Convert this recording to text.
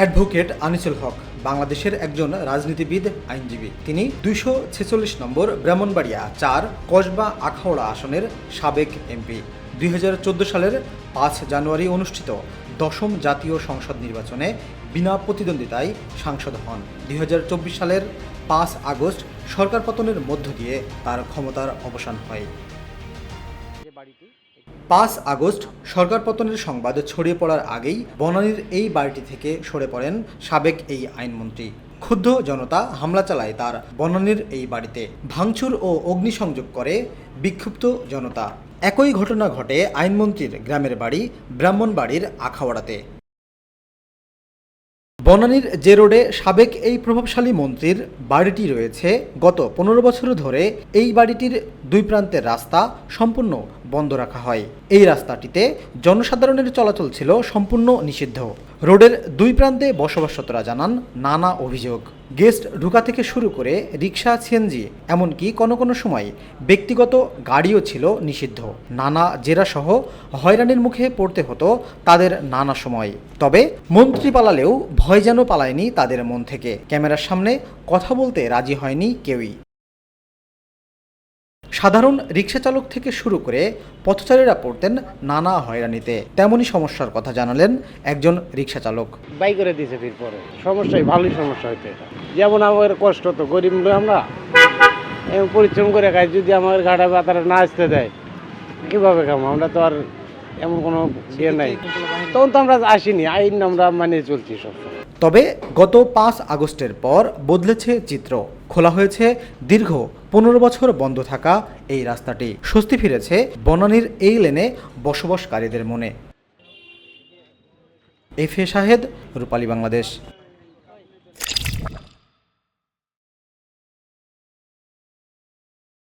Advocate Anisul হক বাংলাদেশের একজন রাজনীতিবিদ, আইনজীবী। তিনি 246 নম্বর ব্রাহ্মণবাড়িয়া 4 কসবা আখাউড়া আসনের সাবেক এমপি। 2014 সালের 5 জানুয়ারি অনুষ্ঠিত 10ম জাতীয় সংসদ নির্বাচনে বিনা প্রতিদ্বন্দ্বিতায় সাংসদ হন। 2024 সালের 5 আগস্ট সরকার পতনের মধ্য দিয়ে তার ক্ষমতার অবসান হয়। 5 আগস্ট সরকার পতনের সংবাদ ছড়িয়ে পড়ার আগেই বনানীর এই বাড়িটি থেকে সরে পড়েন সাবেক এই আইনমন্ত্রী। ক্ষুব্ধ জনতা হামলা চালায় তার বনানীর এই বাড়িতে, ভাঙচুর ও অগ্নিসংযোগ করে বিক্ষুব্ধ জনতা। একই ঘটনা ঘটে আইনমন্ত্রীর গ্রামের বাড়ি ব্রাহ্মণবাড়ির আখাউড়াতে। বনানীর যে রোডে সাবেক এই প্রভাবশালী মন্ত্রীর বাড়িটি রয়েছে, গত 15 বছর ধরে এই বাড়িটির দুই প্রান্তের রাস্তা সম্পূর্ণ বন্ধ রাখা হয়। এই রাস্তাটিতে জনসাধারণের চলাচল ছিল সম্পূর্ণ নিষিদ্ধ। রোডের দুই প্রান্তে বসবাসরতরা জানান নানা অভিযোগ। গেস্ট ঢোকা থেকে শুরু করে রিক্সা, সিএনজি, এমনকি কোনো কোনো সময় ব্যক্তিগত গাড়িও ছিল নিষিদ্ধ। নানা জেরাসহ হয়রানির মুখে পড়তে হতো তাদের নানা সময়। তবে মন্ত্রী পালালেও ভয় যেন পালায়নি তাদের মন থেকে। ক্যামেরার সামনে কথা বলতে রাজি হয়নি কেউই। সাধারণ রিক্সা চালক থেকে শুরু করে পথচারীরা পড়তেন নানা হয়রানিতে। তেমনই সমস্যার কথা জানালেন একজন রিক্সা চালক। বাই করে দিয়েছে পরে সমস্যাই, ভালোই সমস্যা হইতে। যেমন আমাদের কষ্ট তো গরিব নয়, আমরা এমন পরিশ্রম করে খাই, যদি আমার গাড়া বাতারা না আসতে দেয় কীভাবে খাবো? আমরা তো আর এমন কোনো ইয়ে নাই, তখন তো আমরা আসিনি, আইন আমরা মানিয়ে চলছি সবসময়। তবে গত 5 আগস্টের পর বদলেছে চিত্র। খোলা হয়েছে দীর্ঘ 15 বছর বন্ধ থাকা এই রাস্তাটি। স্বস্তি ফিরেছে বনানীর এই লেনে বসবাসকারীদের মনে। এফ এ শাহেদ, রূপালী বাংলাদেশ।